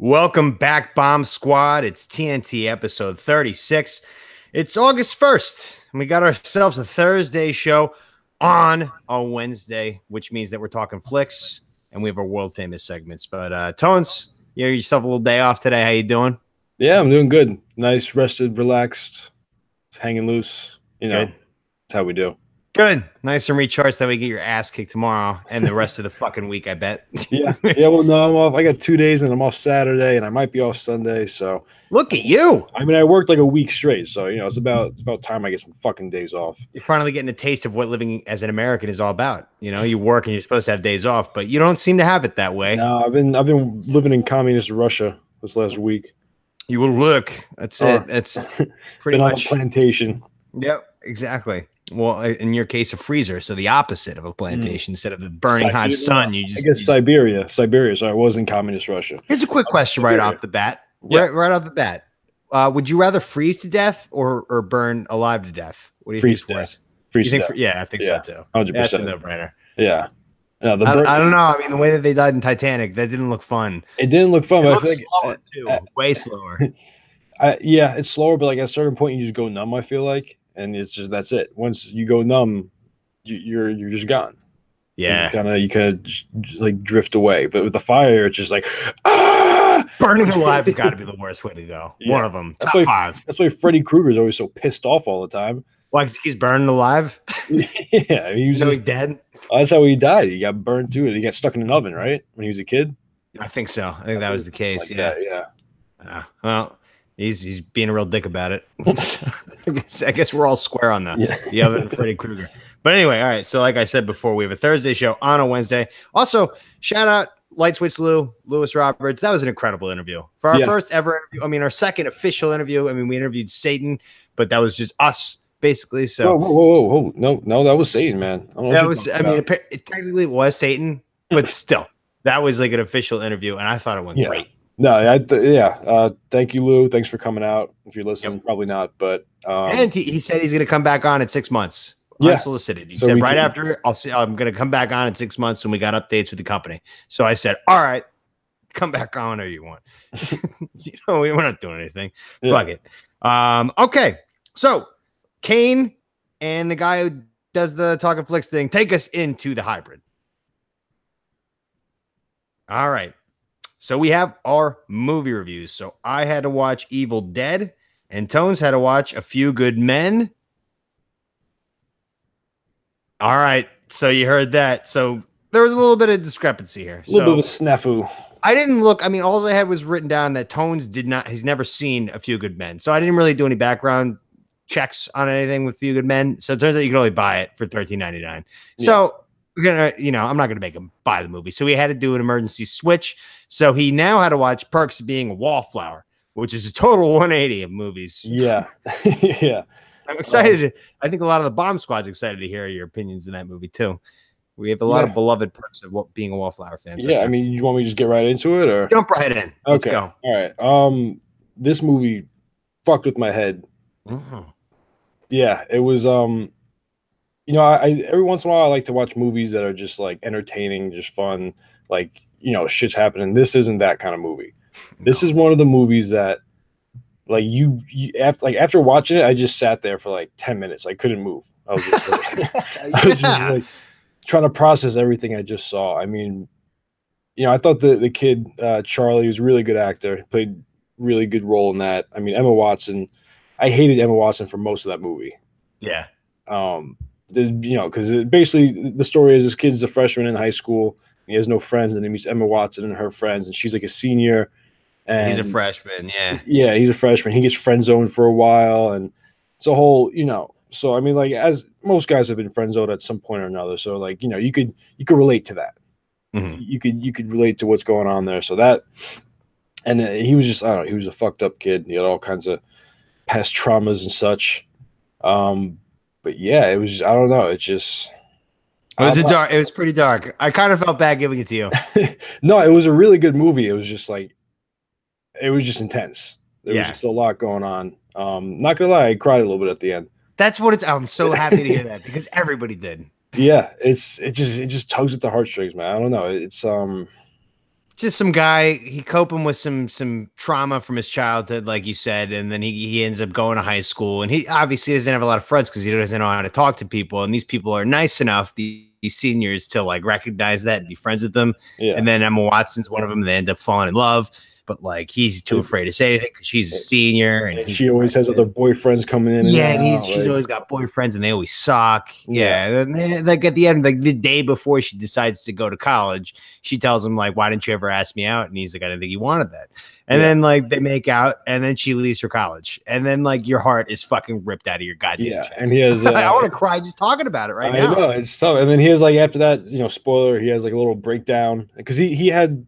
Welcome back, Bomb Squad. It's TNT episode 36. It's August 1st, and we got ourselves a Thursday show on a Wednesday, which means that we're talking flicks, and we have our world-famous segments. But, Tones, you have yourself a little day off today. How you doing? Yeah, I'm doing good. Nice, rested, relaxed, hanging loose. Good. That's how we do. Good. Nice and recharged that we get your ass kicked tomorrow and the rest of the fucking week, I bet. Yeah. Well, no, I'm off. I got 2 days, and I'm off Saturday, and I might be off Sunday. So Look at you. I mean, I worked like a week straight, so it's about time I get some fucking days off. You're finally getting a taste of what living as an American is all about. You work and you're supposed to have days off, but you don't seem to have it that way. No, I've been living in communist Russia this last week. You will look. That's it. That's pretty been much on a plantation. Yep, exactly. Well, in your case, a freezer, so the opposite of a plantation. Instead of the burning hot sun, you just. I guess Siberia. So I was in communist Russia. Here's a quick question right off the bat. Yeah. Right off the bat. Would you rather freeze to death or burn alive to death? What do you think is worse? Freeze to death. Yeah, I think so too. 100%. That's a no-brainer. Yeah. No, I don't know. I mean, the way that they died in Titanic, that didn't look fun. It didn't look fun. It But looked slower too. Way slower. Yeah, it's slower, but like at a certain point, you just go numb. I feel like, and it's just that's it. Once you go numb, you're just gone. Yeah, you kind of just like drift away. But with the fire, it's just like burning alive has got to be the worst way to go. Yeah. One of them, top five. That's why Freddy Krueger is always so pissed off all the time. Why? He's burning alive. Yeah, I mean, he's dead. That's how he died. He got burned too. He got stuck in an oven, right, when he was a kid. I think so. I think that was the case. Like yeah. Well. He's being a real dick about it. I guess we're all square on the oven and Freddy Krueger. But anyway, all right. So like I said before, we have a Thursday show on a Wednesday. Also, shout out Light Switch Lewis Roberts. That was an incredible interview. For our first ever interview, I mean, our second official interview. I mean, we interviewed Satan, but that was just us, basically. So whoa. No, that was Satan, man. It technically was Satan, but still, that was like an official interview, and I thought it went great. No, thank you, Lou. Thanks for coming out. If you're listening, probably not, but and he said he's going to come back on in 6 months. Unsolicited. He said right after I'm going to come back on in 6 months when we got updates with the company. So I said, all right, come back on whenever you want. We're not doing anything. Fuck it. Okay. So Kane and the guy who does the Talking Flicks thing take us into the hybrid. All right. So we have our movie reviews. So I had to watch Evil Dead, and Tones had to watch A Few Good Men. All right. So you heard that. So there was a little bit of discrepancy here. A little bit of a snafu. I didn't look. I mean, all I had was written down that Tones he's never seen A Few Good Men. So I didn't really do any background checks on anything with Few Good Men. So it turns out you can only buy it for $13.99. Yeah. So we're gonna, I'm not gonna make him buy the movie. So we had to do an emergency switch. So he now had to watch Perks of Being a Wallflower, which is a total 180 of movies. Yeah. Yeah. I'm excited. I think a lot of the Bomb Squad's excited to hear your opinions in that movie too. We have a lot of beloved Perks of Being a Wallflower fans. Yeah. I mean, you want me to just get right into it or jump right in? Let's go. All right. This movie fucked with my head. Mm-hmm. Yeah. It was, I every once in a while I like to watch movies that are just like entertaining, just fun, like, shit's happening. This isn't that kind of movie. No. This is one of the movies that like you after watching it, I just sat there for like 10 minutes. I couldn't move. I was just like trying to process everything I just saw. I mean, I thought the kid, Charlie, was a really good actor. He played really good role in that. I mean, Emma Watson, I hated Emma Watson for most of that movie. Yeah. Because basically the story is this kid's a freshman in high school. He has no friends, and he meets Emma Watson and her friends, and she's like a senior. And he's a freshman, yeah. Yeah, he's a freshman. He gets friend zoned for a while, and it's a whole, So I mean, like as most guys have been friend zoned at some point or another. So like, you could relate to that. Mm-hmm. You could relate to what's going on there. So that, and he was just, I don't know, he was a fucked up kid. He had all kinds of past traumas and such. But yeah, it was just, I don't know. It just. It was pretty dark. I kind of felt bad giving it to you. No, it was a really good movie. It was just like, it was just intense. There was just a lot going on. Not gonna lie, I cried a little bit at the end. That's what it's. I'm so happy to hear that because everybody did. Yeah, it just tugs at the heartstrings, man. I don't know. It's just some guy, he coping with some trauma from his childhood, like you said, and then he ends up going to high school, and he obviously doesn't have a lot of friends because he doesn't know how to talk to people, and these people are nice enough, these seniors, to like recognize that and be friends with them. Yeah. And then Emma Watson's one of them. They end up falling in love, but like he's too afraid to say anything because she's a senior, and she always has other boyfriends coming in. And she's always got boyfriends, and they always suck. Yeah, and then, like at the end, like the day before she decides to go to college, she tells him like, "Why didn't you ever ask me out?" And he's like, "I didn't think you wanted that." And then like they make out, and then she leaves for college, and then like your heart is fucking ripped out of your goddamn chest. And he has. I want to cry just talking about it now. I know, it's tough. And then he has like after that, spoiler, he has like a little breakdown because he had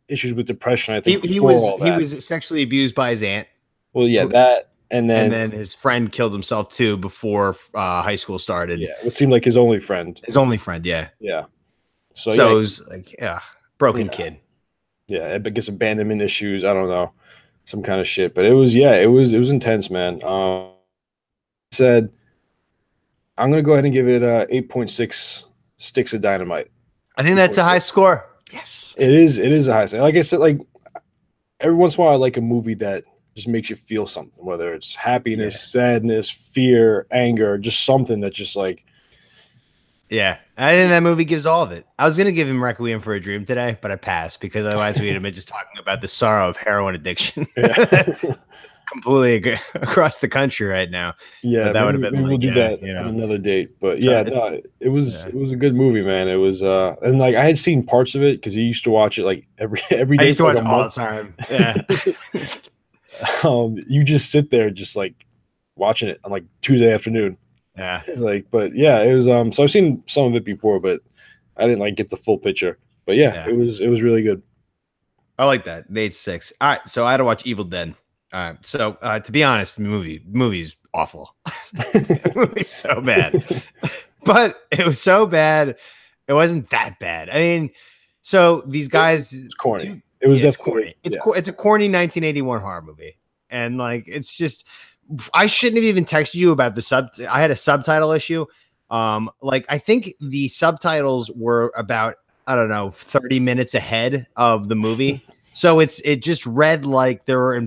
issues with depression. I think he was sexually abused by his aunt. Well, yeah, that, and then his friend killed himself too before high school started. Yeah, it seemed like his only friend. Yeah. Yeah. So it was like, broken kid. Yeah, I guess abandonment issues. I don't know, some kind of shit. But it was intense, man. Said, I'm gonna go ahead and give it 8.6 sticks of dynamite. I think that's a high score. Yes, it is. It is a high score. Like I said, like every once in a while, I like a movie that just makes you feel something, whether it's happiness, sadness, fear, anger, just something that just like. Yeah, I think that movie gives all of it. I was gonna give him Requiem for a Dream today, but I passed because otherwise we'd have been just talking about the sorrow of heroin addiction. Completely across the country right now. Yeah, that would have been. Maybe we'll do that on another date. But it was a good movie, man. It was and like I had seen parts of it because he used to watch it like every day. I used to watch it all the time. Yeah. You just sit there just like watching it on like Tuesday afternoon. Yeah. It's like, but yeah, it was so I've seen some of it before, but I didn't like get the full picture. But it was really good. I like that. Made 6. All right, so I had to watch Evil Dead. So to be honest, the movie's awful. The movie's so bad. But it was so bad, it wasn't that bad. I mean, so these guys, it's corny. It was definitely corny. It's a corny 1981 horror movie. And like it's just I shouldn't have even texted you about the I had a subtitle issue. Like I think the subtitles were about, I don't know, 30 minutes ahead of the movie. So it just read like there were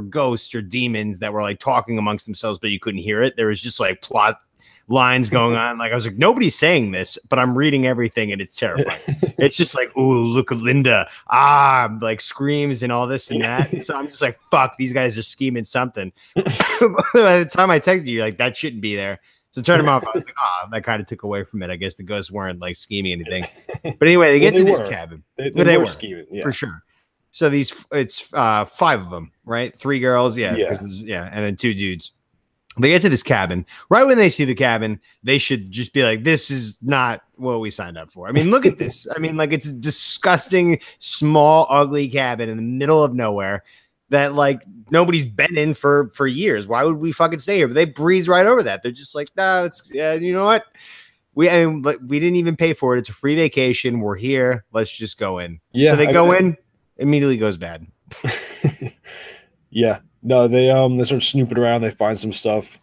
ghosts or demons that were like talking amongst themselves, but you couldn't hear it. There was just like plot lines going on. Like I was like, nobody's saying this, but I'm reading everything and it's terrifying. It's just like, ooh, look at Linda. Like screams and all this and that. So I'm just like, fuck, these guys are scheming something. By the time I texted you, like that shouldn't be there. So turn them off. I was like, that kind of took away from it. I guess the ghosts weren't like scheming anything. But anyway, they get to this cabin. They were scheming, for sure. So it's 5 of them, right? 3 girls, and then 2 dudes. They get to this cabin. Right when they see the cabin, they should just be like, this is not what we signed up for. I mean, look at this. I mean, like it's a disgusting, small, ugly cabin in the middle of nowhere that like nobody's been in for years. Why would we fucking stay here? But they breeze right over that. They're just like, nah, you know what? We didn't even pay for it. It's a free vacation. We're here. Let's just go in. Yeah. So they go in, immediately goes bad. Yeah. No, they start snooping around. They find some stuff.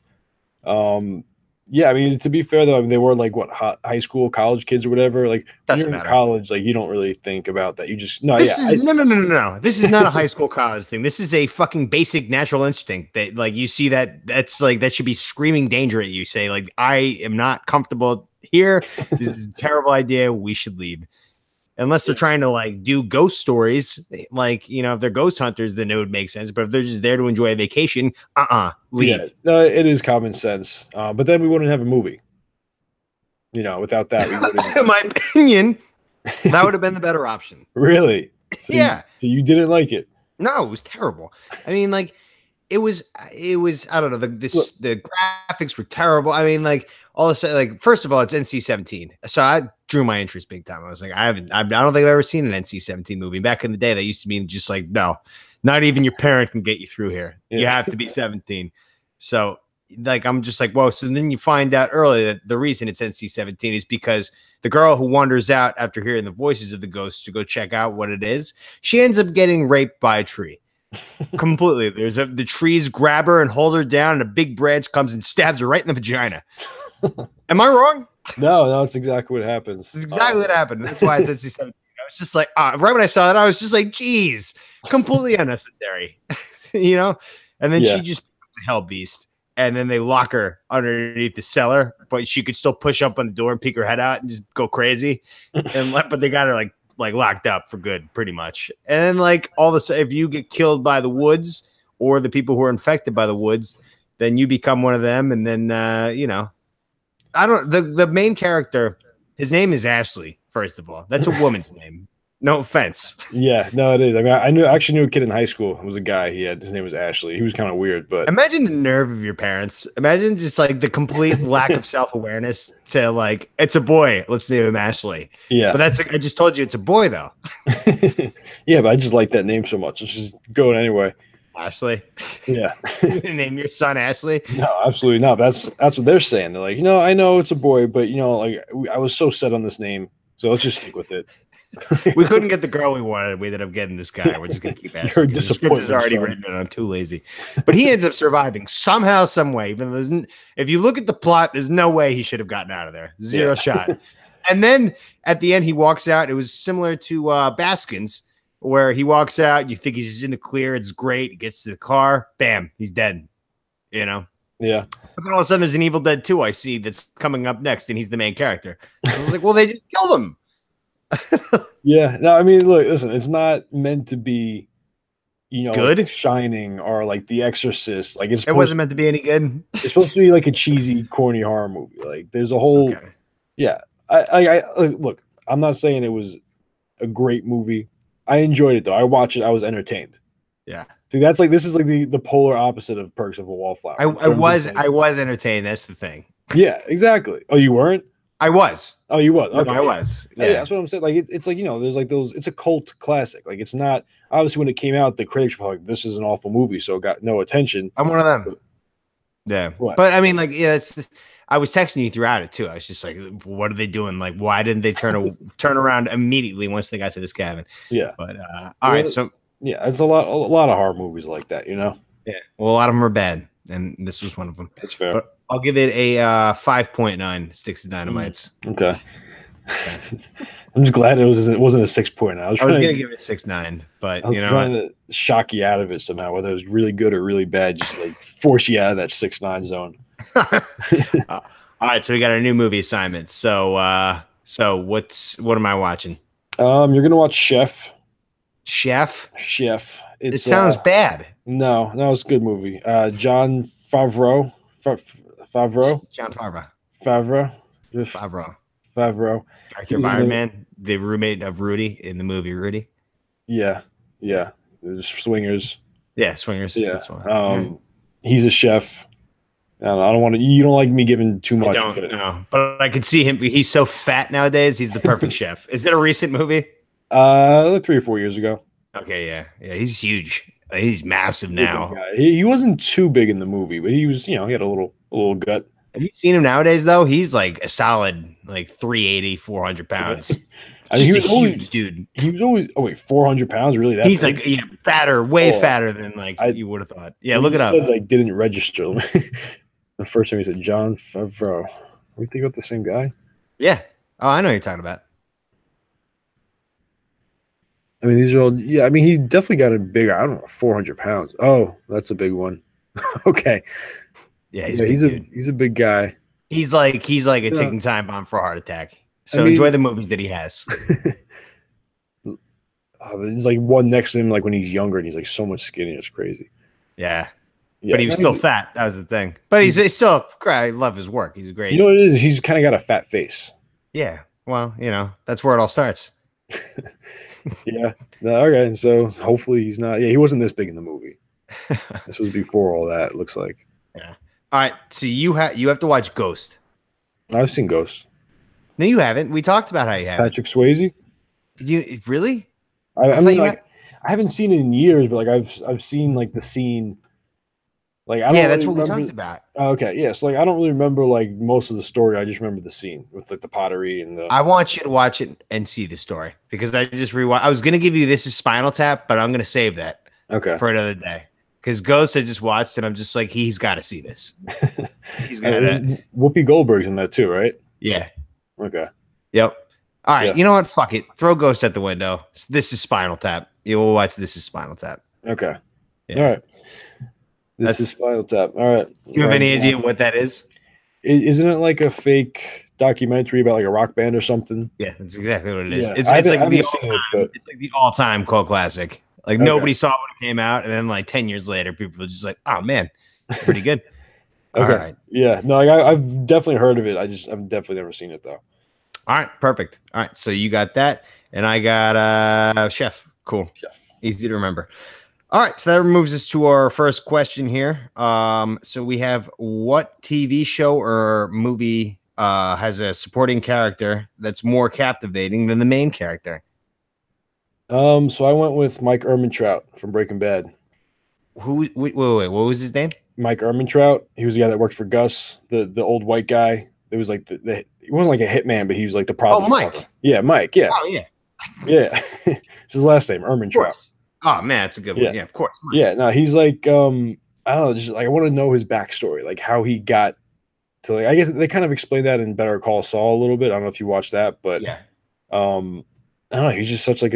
I mean, to be fair though, I mean, they were like what high school, college kids or whatever. Like when you're in college, like you don't really think about that. You just no. This This is not a high school college thing. This is a fucking basic natural instinct that like you see that's like that should be screaming danger at you. Say like I am not comfortable here. This is a terrible idea. We should leave. Unless they're trying to like do ghost stories, like, if they're ghost hunters, then it would make sense. But if they're just there to enjoy a vacation, leave. Yeah, no, it is common sense. But then we wouldn't have a movie. Without that, we wouldn't. In my opinion, that would have been the better option. Really? So yeah. So you didn't like it? No, it was terrible. I mean, like, it was. I don't know. The graphics were terrible. I mean, like all of a sudden, like first of all, it's NC-17, so I drew my interest big time. I was like, I don't think I've ever seen an NC-17 movie. Back in the day, that used to mean just like, no, not even your parent can get you through here. Yeah. You have to be 17. So like, I'm just like, whoa. So then you find out early that the reason it's NC-17 is because the girl who wanders out after hearing the voices of the ghosts to go check out what it is, she ends up getting raped by a tree. Completely. The trees grab her and hold her down, and a big branch comes and stabs her right in the vagina. Am I wrong? No, that's exactly what happens. That's exactly what happened. That's why it's NC-17. was just like, right when I saw that, I was just like, geez, completely unnecessary, you know? And then she just becomes a hell beast. And then they lock her underneath the cellar, but she could still push up on the door and peek her head out and just go crazy. But they got her like locked up for good, pretty much. And then like all this, if you get killed by the woods or the people who are infected by the woods, then you become one of them. And then the main character, his name is Ashley. First of all, that's a woman's name. No offense. Yeah, no, it is. I mean, I actually knew a kid in high school. It was a guy. His name was Ashley. He was kind of weird, but imagine the nerve of your parents. Imagine just like the complete lack of self-awareness to like, it's a boy. Let's name him Ashley. Yeah, but I just told you it's a boy though. Yeah, but I just like that name so much. Let's just go anyway. Ashley. Yeah. Name your son Ashley? No, absolutely not. That's what they're saying. They're like, I know it's a boy, but like I was so set on this name, so let's just stick with it. We couldn't get the girl we wanted. We ended up getting this guy. We're just gonna keep asking. You're disappointed. Is already written, and I'm too lazy. But he ends up surviving somehow, some way. Even though if you look at the plot, there's no way he should have gotten out of there. Zero shot. And then at the end, he walks out. It was similar to Baskins, where he walks out. You think he's just in the clear. It's great. He gets to the car. Bam, he's dead. You know. Yeah. But then all of a sudden, there's an Evil Dead 2 I see that's coming up next, and he's the main character. I was like, well, they just killed him. Yeah, no, I mean, look, listen, it's not meant to be, good, like Shining or like The Exorcist. Like it wasn't meant to be any good. It's supposed to be like a cheesy, corny horror movie. Like there's a whole, yeah. I look, I'm not saying it was a great movie. I enjoyed it though. I watched it. I was entertained. Yeah. See, this is like the polar opposite of Perks of a Wallflower. I was entertained. That's the thing. Yeah, exactly. Oh, you weren't? I was. Oh, you was? Okay. No, I was. Yeah, that's what I'm saying. Like it's like there's like those. It's a cult classic. Like it's not obviously when it came out, the critics were like, "This is an awful movie," so it got no attention. I'm one of them. Yeah, but I mean, like, I was texting you throughout it too. I was just like, "What are they doing? Like, why didn't they turn around immediately once they got to this cabin?" Yeah. But all right, so yeah, it's a lot of horror movies like that, Yeah. Well, a lot of them are bad, and this was one of them. That's fair. But I'll give it a 5.9 Sticks to Dynamites. Okay. I'm just glad it wasn't a 6.9. I was going to give it 6.9, but I was trying to shock you out of it somehow, whether it was really good or really bad, just like force you out of that 6.9 zone. All right, so we got our new movie assignment. So what am I watching? You're gonna watch Chef. Chef. It sounds bad. No, it's a good movie. Jon Favreau. Jon Favreau. Favreau. Character of Iron Man, the roommate of Rudy in the movie Rudy. Yeah. Swingers. Yeah, Swingers. Yeah. He's a chef. I don't want to. You don't like me giving too much. I don't know, but I could see him. He's so fat nowadays. He's the perfect chef. Is it a recent movie? Like 3 or 4 years ago. Okay, yeah. He's huge. He's massive now. He wasn't too big in the movie, but he was. He had a little gut. Have you seen him nowadays though? He's like a solid 380, 400 pounds. I mean, he was always huge dude. He was always 400 pounds. Really? He's big? Like fatter, way fatter than you would have thought. Yeah, look it up. Said, didn't register. The first time he said Jon Favreau. We think about the same guy? Yeah. Oh, I know what you're talking about. I mean, these are all. Yeah, I mean, he definitely got a bigger. I don't know, 400 pounds. Oh, that's a big one. Okay. Yeah, he's a big guy. He's like a ticking time bomb for a heart attack. So enjoy the movies that he has. There's like one next to him, like when he's younger, and he's like so much skinnier. It's crazy. Yeah, but he was still fat. That was the thing. But he's still. I love his work. He's great. You know what it is? He's kind of got a fat face. Yeah. Well, that's where it all starts. Yeah. Okay. So hopefully he's not. Yeah, he wasn't this big in the movie. This was before all that. It looks like. Yeah. All right. So you have to watch Ghost. I've seen Ghost. No, you haven't. We talked about how you have. Patrick Swayze. Did you really? I mean, I haven't seen it in years, but I've seen the scene. Like I don't. Yeah, that's really what remember. we talked about. Okay, yes. I don't really remember most of the story. I just remember the scene with the pottery and the. I want you to watch it and see the story because I just rewatched. I was gonna give you This Is Spinal Tap, but I'm gonna save that. Okay. For another day. Because Ghost I just watched and I'm just like, he's got to see this. He's got to. Whoopi Goldberg's in that too, right? Yeah. Okay. Yep. All right, Yeah. you know what? Fuck it. Throw Ghost at the window. This is Spinal Tap. You will watch This is Spinal Tap. Okay. Yeah. All right. This is Spinal Tap. All right. Do you have any idea what that is? Isn't it like a fake documentary about like a rock band or something? Yeah, that's exactly what it is. Yeah, It's like the all-time cult classic. Like nobody saw it when it came out, and then like 10 years later, people were just like, "Oh man, pretty good." Okay. All right. Yeah. No, I've definitely heard of it. I've definitely never seen it though. All right. Perfect. All right. So you got that, and I got Chef. Cool. Chef. Easy to remember. All right, so that moves us to our first question here. So we have, what TV show or movie has a supporting character that's more captivating than the main character? So I went with Mike Ehrmantraut from Breaking Bad. Wait, what was his name? Mike Ehrmantraut. He was the guy that worked for Gus, the old white guy. It was like he wasn't like a hitman, but he was like the problem. Oh, Mike. Solver. Yeah, Mike. Yeah. Oh, yeah. Yeah. It's his last name, Ehrmantraut. Oh man, that's a good one. Yeah, of course. Yeah, no, he's like I don't know, just like I want to know his backstory, like how he got to, like, I guess they kind of explained that in Better Call Saul a little bit. I don't know if you watched that, but yeah. I don't know, he's just such a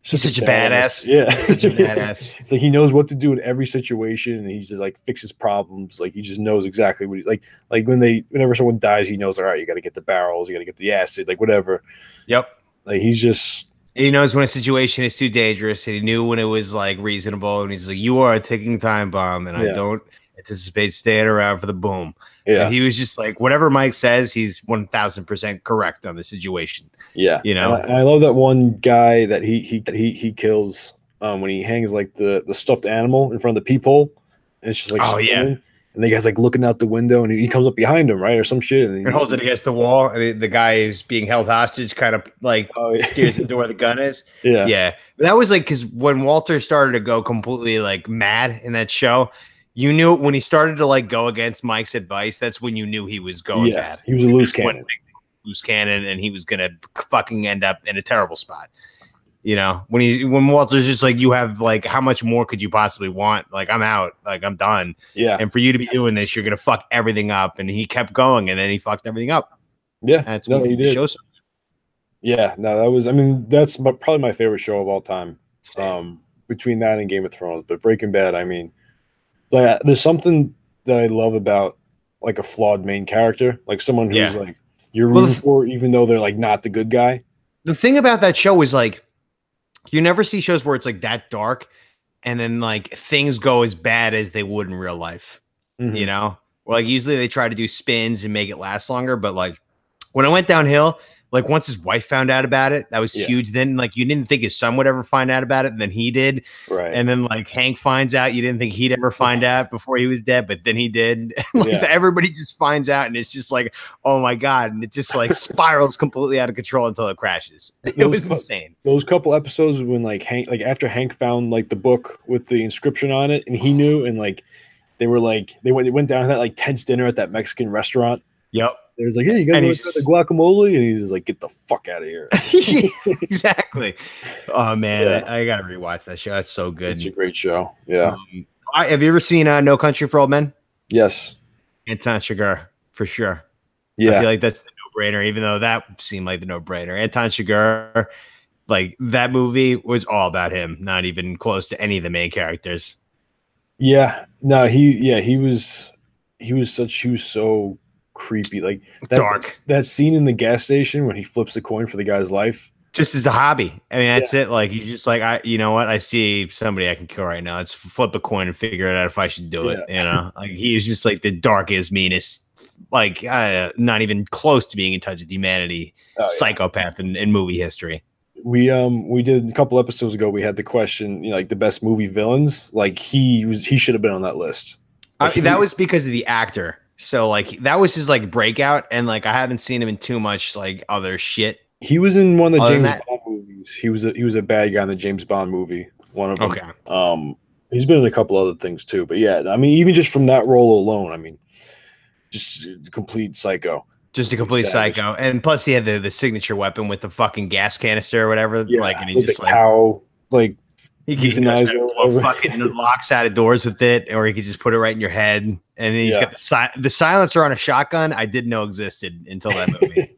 badass. Yeah. Such a badass. It's like he knows what to do in every situation, and he's just like fixes problems. Like he just knows exactly what he's like whenever someone dies, he knows, all right, you got to get the barrels, you got to get the acid, like whatever. Yep. Like he's just. He knows when a situation is too dangerous, and he knew when it was like reasonable. And he's like, "You are a ticking time bomb, and I don't anticipate staying around for the boom." Yeah, and he was just like, whatever Mike says, he's 1000% correct on the situation. Yeah, you know. And I love that one guy that he kills when he hangs like the stuffed animal in front of the peephole, and it's just like, oh yeah. And the guy's like looking out the window, and he comes up behind him, right, or some shit, and he holds it against the wall. And the guy who's being held hostage kind of like steers into where the gun is. Yeah, yeah. But that was like, because when Walter started to go completely like mad in that show, you knew when he started to like go against Mike's advice. That's when you knew he was going bad. He was a loose cannon, and he was gonna fucking end up in a terrible spot. You know, when Walter's just like, you have like, how much more could you possibly want? Like, I'm out, like I'm done. Yeah. And for you to be doing this, you're gonna fuck everything up. And he kept going, and then he fucked everything up. Yeah, that's what he did. Yeah, no, that was. I mean, that's probably my favorite show of all time. Between that and Game of Thrones, but Breaking Bad, I mean, like, there's something that I love about like a flawed main character, like someone who's like you're rooting for, even though they're like not the good guy. The thing about that show is like, you never see shows where it's like that dark and then like things go as bad as they would in real life. You know, well, like usually they try to do spins and make it last longer. But like when I went downhill, like once his wife found out about it, that was huge. Then like you didn't think his son would ever find out about it, and then he did. Right. And then like Hank finds out, you didn't think he'd ever find out before he was dead, but then he did. Like everybody just finds out, and it's just like, oh my God. And it just like spirals completely out of control until it crashes. It was insane. Those couple episodes when like Hank, like after Hank found like the book with the inscription on it, and he knew, and like they were like they went down to that like tense dinner at that Mexican restaurant. Yep. There's like, hey, you guys want to the guacamole? And he's just like, get the fuck out of here. Exactly. Oh man, I gotta rewatch that show. It's so good. Such a great show. Yeah. Have you ever seen No Country for Old Men? Yes. Anton Chigurh, for sure. Yeah. I feel like that's the no-brainer, even though that seemed like the no-brainer. Anton Chigurh, like that movie was all about him, not even close to any of the main characters. Yeah. No, he was so creepy, like that, dark. That scene in the gas station when he flips the coin for the guy's life, just as a hobby. I mean, that's it. Like he's just like, you know what? I see somebody I can kill right now. Let's flip a coin and figure it out if I should do it. You know, like he was just like the darkest, meanest, like not even close to being in touch with humanity, psychopath in movie history. We did a couple episodes ago. We had the question, like the best movie villains. Like he should have been on that list. That was because of the actor. So like that was his like breakout, and like I haven't seen him in too much like other shit. He was in one of the James Bond movies. He was a bad guy in the James Bond movie. One of them. Okay. He's been in a couple other things too, but yeah, I mean, even just from that role alone, I mean, just complete psycho. Just a complete psycho, and plus he had the signature weapon with the fucking gas canister or whatever. Yeah, like, and he just like how like He can blow fucking locks out of doors with it, or he could just put it right in your head. And then he's got the silencer on a shotgun. I didn't know existed until that movie.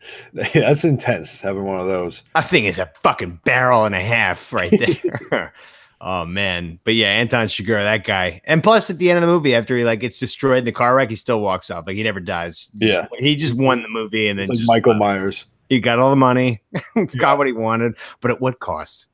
That's intense, having one of those. I think it's a fucking barrel and a half right there. Oh man, but yeah, Anton Chigurh, that guy. And plus, at the end of the movie, after he like gets destroyed in the car wreck, he still walks up. Like he never dies. He just won the movie, and then like Michael Myers. He got all the money, got what he wanted, but at what cost?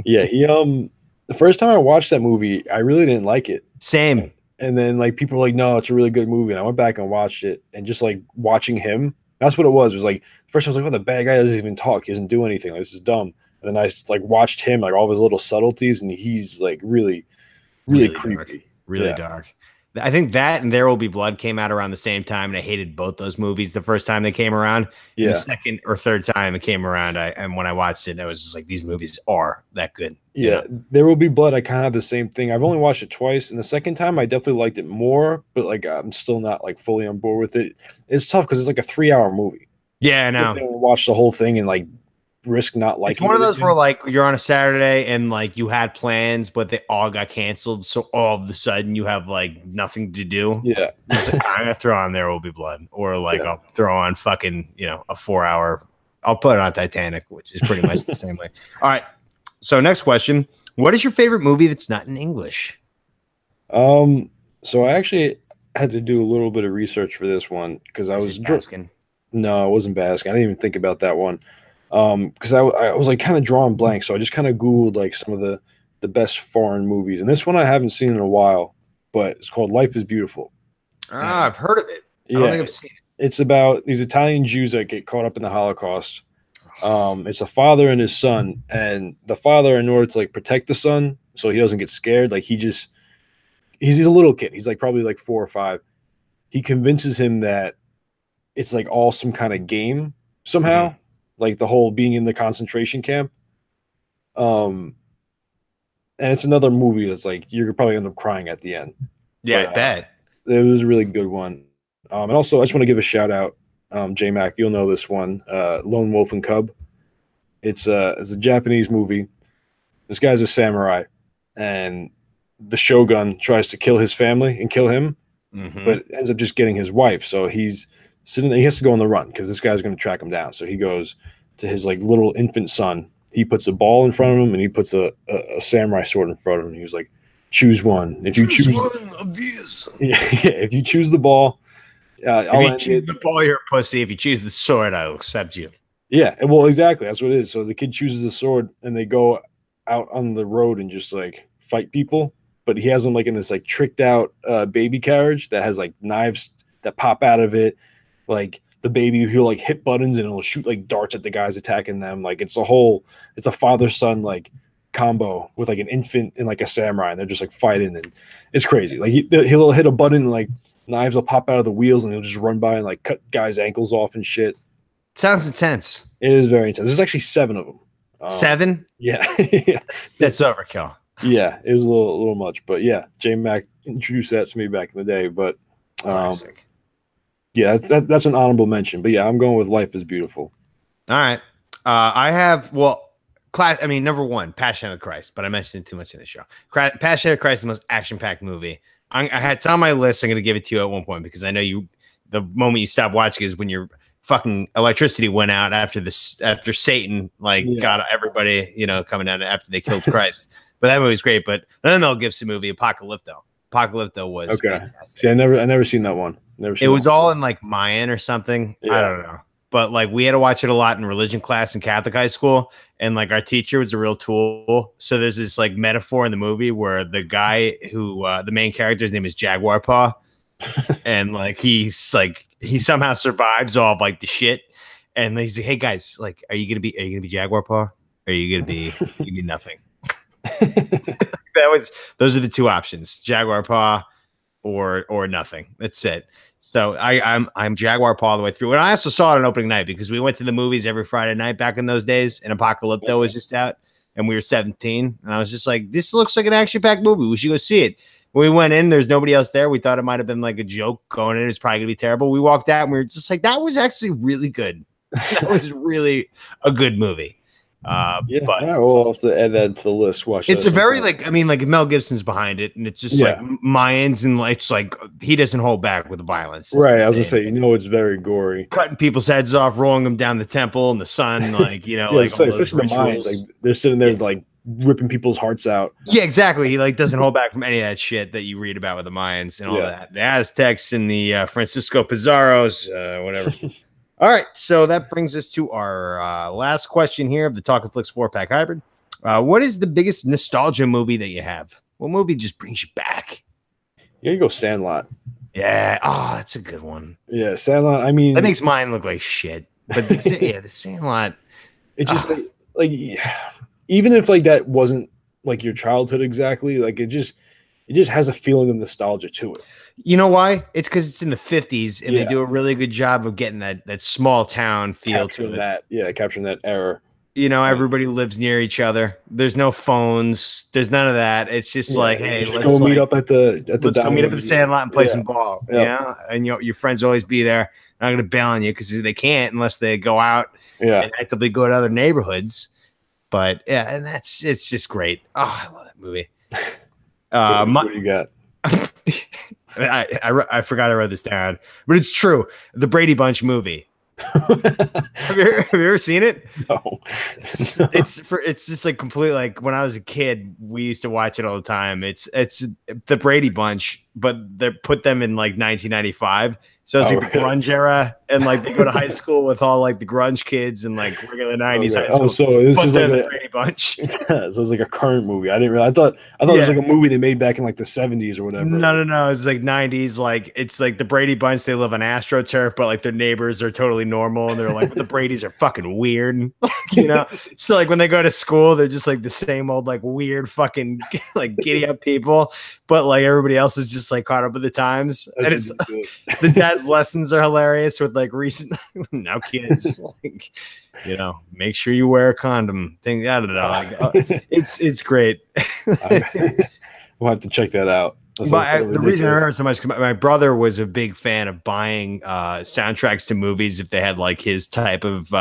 Yeah, he the first time I watched that movie, I really didn't like it. Same. And then like people were like, no, it's a really good movie. And I went back and watched it, and just like watching him, that's what it was. It was like first I was like, oh, the bad guy doesn't even talk. He doesn't do anything. Like, this is dumb. And then I like watched him, like all of his little subtleties, and he's like really creepy. Dark. Really dark. I think that and There Will Be Blood came out around the same time, and I hated both those movies the first time they came around. Yeah. The second or third time it came around, and when I watched it, I was just like, these movies are that good. Yeah. There Will Be Blood, I kind of have the same thing. I've only watched it twice, and the second time I definitely liked it more, but like I'm still not like fully on board with it. It's tough because it's like a 3-hour movie. Yeah, I know. Watch the whole thing and like risk not liking it. It's one of those where like you're on a Saturday and like you had plans, but they all got canceled. So all of a sudden you have like nothing to do. Yeah. It's like, I'm gonna throw on There Will Be Blood, or like I'll throw on fucking, a 4-hour. I'll put it on Titanic, which is pretty much the same way. All right. So next question: what is your favorite movie that's not in English? So I actually had to do a little bit of research for this one because I was asking. No, I wasn't Basque. I didn't even think about that one. Because I was like kind of drawing blank, so I just kind of Googled like some of the best foreign movies, and this one I haven't seen in a while, but it's called Life is Beautiful. I've heard of it. I don't think I've seen it. It's about these Italian Jews that get caught up in the Holocaust. It's a father and his son, and the father, in order to like protect the son so he doesn't get scared, like he's a little kid. He's like probably like 4 or 5. He convinces him that it's like all some kind of game somehow. Mm-hmm. Like the whole being in the concentration camp. And it's another movie that's like, you're probably end up crying at the end. Yeah, I bet. It was a really good one. And also, I just want to give a shout out, J-Mac, you'll know this one, Lone Wolf and Cub. It's a Japanese movie. This guy's a samurai, and the shogun tries to kill his family and kill him, but ends up just getting his wife. So he's sitting there, he has to go on the run because this guy's going to track him down. So he goes to his like little infant son. He puts a ball in front of him, and he puts a samurai sword in front of him. He was like, choose one. If you choose one of these. Yeah, if you choose the ball, if you choose the ball, you're a pussy. If you choose the sword, I'll accept you. Yeah, well, exactly. That's what it is. So the kid chooses the sword, and they go out on the road and just like fight people. But he has them like in this like tricked out baby carriage that has like knives that pop out of it. Like the baby, he'll like hit buttons and it'll shoot like darts at the guys attacking them. Like it's a father-son like combo with like an infant and like a samurai, and they're just like fighting, and it's crazy. Like he'll hit a button and like knives will pop out of the wheels, and he'll just run by and like cut guys' ankles off and shit. Sounds intense. It is very intense. There's actually 7 of them. 7? Yeah. That's overkill. Yeah, it was a little much, but yeah, J-Mac introduced that to me back in the day. But classic. Yeah, that's an honorable mention. But yeah, I'm going with Life is Beautiful. All right. I have, number 1, Passion of the Christ, but I mentioned it too much in the show. Passion of the Christ is the most action-packed movie. It's on my list. I'm going to give it to you at one point because I know the moment you stop watching is when your fucking electricity went out after Satan got everybody, coming down after they killed Christ. But that movie's great. But another Mel Gibson movie, Apocalypto. Apocalypto was fantastic. See, I never seen that one. It was all in like Mayan or something. Yeah. I don't know. But like we had to watch it a lot in religion class in Catholic high school, and like our teacher was a real tool. So there's this like metaphor in the movie where the guy who the main character's name is Jaguar Paw, and like he somehow survives all of like the shit, and he's like, hey guys, like are you gonna be Jaguar Paw? Or are you gonna be nothing? Those are the 2 options: Jaguar Paw or nothing. That's it. So I'm Jaguar Paw all the way through. And I also saw it on opening night because we went to the movies every Friday night back in those days, and Apocalypto was just out, and we were 17. And I was just like, this looks like an action-packed movie. We should go see it. When we went in, there's nobody else there. We thought it might have been like a joke going in. It's probably going to be terrible. We walked out, and we were just like, that was actually really good. That was really a good movie. Yeah, but all right, we'll have to add that to the list. Watch. it's a very like, I mean, like Mel Gibson's behind it, and it's just like Mayans, and it's like he doesn't hold back with the violence. It's right. I was gonna say, it's very gory, cutting people's heads off, rolling them down the temple in the sun, like yeah, like especially the Mayans, like they're sitting there like ripping people's hearts out. Yeah, exactly. He like doesn't hold back from any of that shit that you read about with the Mayans and all that. The Aztecs and the Francisco Pizarros, whatever. All right, so that brings us to our last question here of the Talking Flicks 4-pack hybrid. What is the biggest nostalgia movie that you have? What movie just brings you back? Yeah, you go Sandlot. Yeah, that's a good one. Yeah, Sandlot. I mean, that makes mine look like shit. But the Sandlot. It's just like even if like that wasn't like your childhood exactly, like it just has a feeling of nostalgia to it. You know why? It's because it's in the 50s, and they do a really good job of getting that small town feel to it. Capturing that era. Everybody lives near each other. There's no phones. There's none of that. It's just like, hey, let's go meet up at the Sandlot and play some ball. Yeah, and your friends always be there. They're not going to bail on you because they can't unless they go out and actively go to other neighborhoods. But and it's just great. Oh, I love that movie. What do you got? I forgot I wrote this down, but it's true. The Brady Bunch movie. have you ever seen it? No. It's just like completely like when I was a kid, we used to watch it all the time. It's the Brady Bunch, but they put them in like 1995. So it's like the grunge era, and like they go to high school with all like the grunge kids and like regular 90s high school. So this is like the Brady Bunch. So it's like a current movie. I didn't realize. I thought it was like a movie they made back in like the 70s or whatever. No. It's like 90s. Like it's like the Brady Bunch. They live on AstroTurf, but like their neighbors are totally normal, and they're like the Bradys are fucking weird. So like when they go to school, they're just like the same old like weird fucking like giddy up people, but like everybody else is just like caught up with the times. And it's the dad's lessons are hilarious with like recent now kids like make sure you wear a condom thing. I don't know. Like, it's great. We'll have to check that out. The reason I remember so much because my brother was a big fan of buying soundtracks to movies if they had like his type of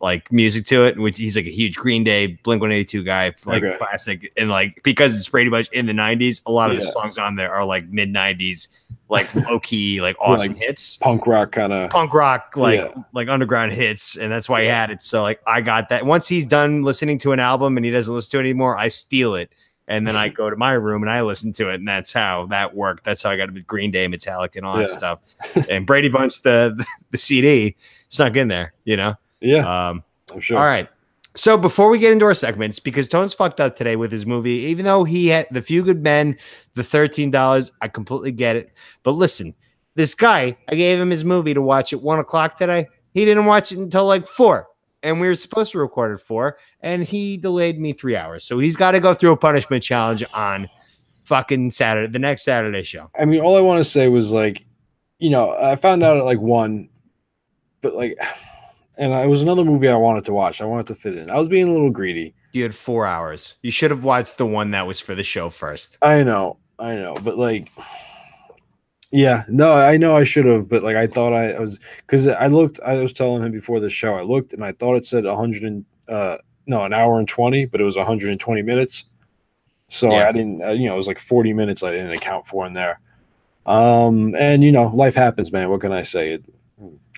like music to it, which he's like a huge Green Day, Blink-182 guy, like classic, and like because it's pretty much in the 90s, a lot of the songs on there are like mid 90s, like low key, like awesome hits, punk rock, like underground hits, and that's why he had it. So like I got that. Once he's done listening to an album and he doesn't listen to it anymore, I steal it. And then I go to my room and I listen to it, and that's how that worked. That's how I got to Green Day, Metallica, and all that stuff. And Brady Bunch, the CD, snuck in there, Yeah, I'm sure. All right. So before we get into our segments, because Tone's fucked up today with his movie, even though he had The Few Good Men, the $13, I completely get it. But listen, this guy, I gave him his movie to watch at 1 o'clock today. He didn't watch it until like 4. And we were supposed to record at 4, and he delayed me 3 hours. So he's got to go through a punishment challenge on fucking Saturday, the next Saturday show. I mean, all I want to say was like, I found out at like 1, but like, and it was another movie I wanted to watch. I wanted to fit in. I was being a little greedy. You had 4 hours. You should have watched the one that was for the show first. I know. But like, yeah, no, I know I should have, but like I thought I was, because I was telling him before the show, I looked and I thought it said an hour and 20, but it was 120 minutes. So I didn't, it was like 40 minutes I didn't account for in there. And life happens, man. What can I say?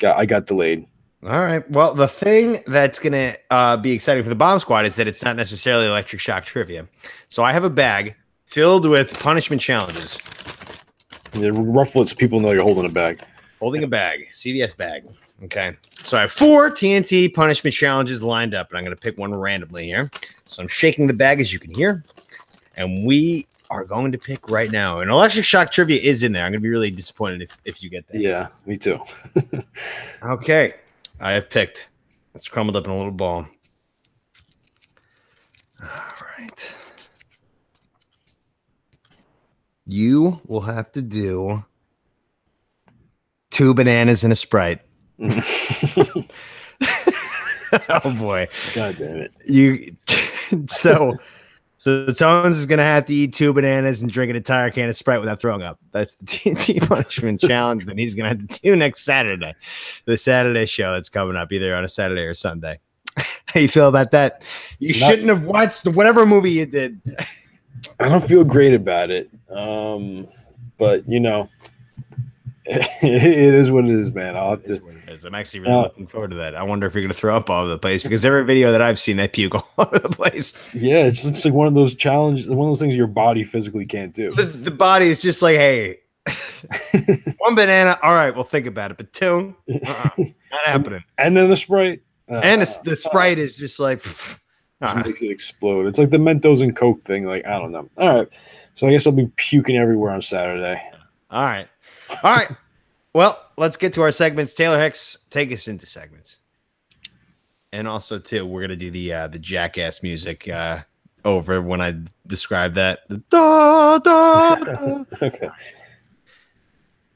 I got delayed. All right. Well, the thing that's going to be exciting for the Bomb Squad is that it's not necessarily electric shock trivia. So I have a bag filled with punishment challenges. Yeah, ruffle it so people know you're holding a bag. Holding a bag, CVS bag. Okay. So I have 4 TNT punishment challenges lined up, and I'm going to pick one randomly here. So I'm shaking the bag, as you can hear, and we are going to pick right now. And electric shock trivia is in there. I'm going to be really disappointed if you get that. Yeah, me too. Okay. I have picked. It's crumbled up in a little ball. All right. You will have to do 2 bananas and a Sprite. Oh boy. God damn it. So Tones is going to have to eat 2 bananas and drink an entire can of Sprite without throwing up. That's the TNT punishment challenge that he's going to have to do next Saturday. The Saturday show that's coming up either on a Saturday or Sunday. How you feel about that? You shouldn't have watched whatever movie you did. I don't feel great about it. But you know, it is what it is, man. I'll have to. I'm actually really looking forward to that. I wonder if you're going to throw up all over the place because every video that I've seen, they puke all over the place. Yeah, it's just like one of those challenges, one of those things your body physically can't do. The body is just like, hey, one banana. All right, we'll think about it. But two, not happening. And then the Sprite. And the Sprite is just like, just makes it explode. It's like the Mentos and Coke thing. Like, I don't know. All right. So I guess I'll be puking everywhere on Saturday. All right. Well, let's get to our segments. Taylor Hicks, take us into segments. And also, too, we're going to do the Jackass music over when I describe that. Da, da, da. Okay.